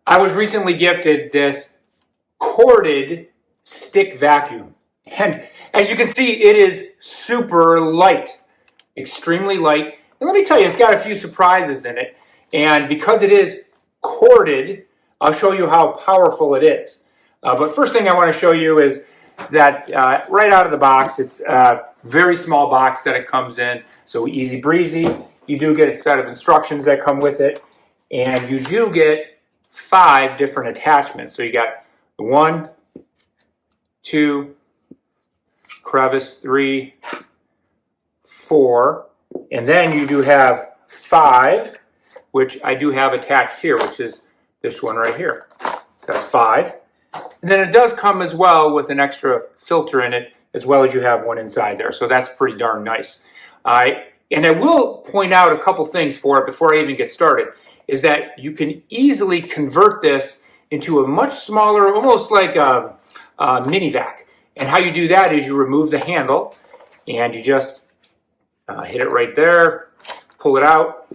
I was recently gifted this corded stick vacuum. And as you can see, it is super light, extremely light. And let me tell you, it's got a few surprises in it. And because it is corded, I'll show you how powerful it is. But first thing I want to show you is that right out of the box, it's a very small box that it comes in. So easy breezy. You do get a set of instructions that come with it. And you do get 5 different attachments. So you got 1, 2, crevice 3, 4, and then you do have 5, which I do have attached here, which is this one right here. So that's 5. And then it does come as well with an extra filter in it, as well as you have one inside there. So that's pretty darn nice. And I will point out a couple things for it before I even get started, is that you can easily convert this into a much smaller, almost like a mini vac. And how you do that is you remove the handle and you just hit it right there, pull it out,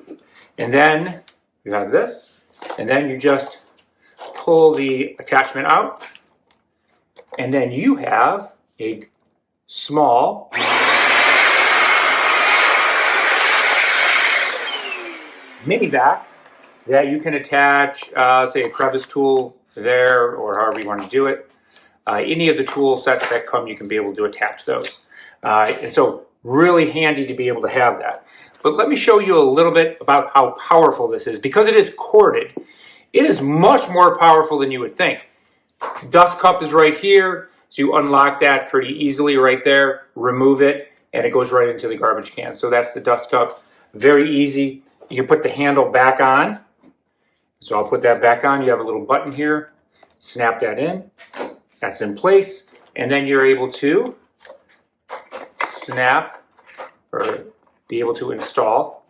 and then you have this, and then you just pull the attachment out, and then you have a small mini vac that you can attach, say, a crevice tool there, or however you want to do it. Any of the tool sets that come, you can be able to attach those. And so really handy to be able to have that. But let me show you a little bit about how powerful this is. Because it is corded, it is much more powerful than you would think. Dust cup is right here, so you unlock that pretty easily right there, remove it, and it goes right into the garbage can. So that's the dust cup. Very easy. You can put the handle back on. So I'll put that back on. You have a little button here. Snap that in. That's in place. And then you're able to snap or be able to install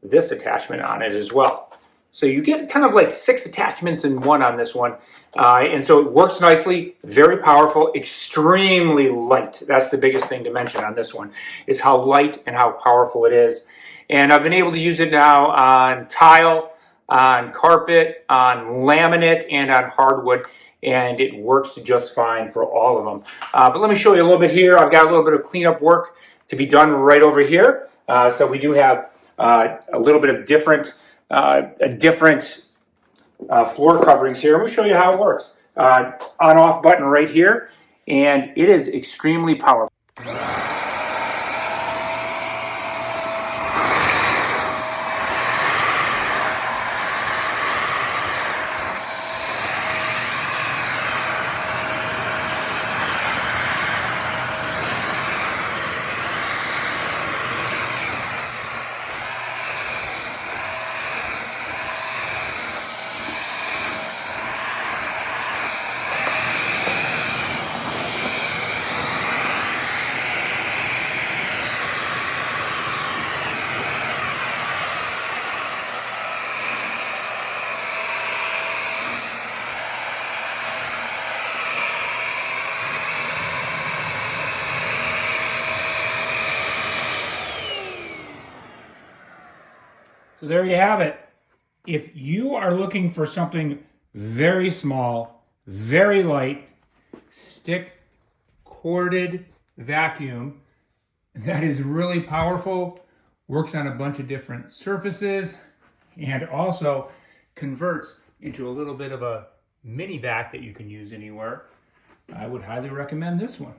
this attachment on it as well. So you get kind of like 6 attachments in one on this one. And so it works nicely, very powerful, extremely light. That's the biggest thing to mention on this one, is how light and how powerful it is. And I've been able to use it now on tile, on carpet, on laminate, and on hardwood. And it works just fine for all of them. But let me show you a little bit here. I've got a little bit of cleanup work to be done right over here. So we do have a little bit of different floor coverings here. I'm going to show you how it works. On-off button right here, and it is extremely powerful. So there you have it. If you are looking for something very small, very light, stick corded vacuum that is really powerful, works on a bunch of different surfaces, and also converts into a little bit of a mini vac that you can use anywhere, I would highly recommend this one.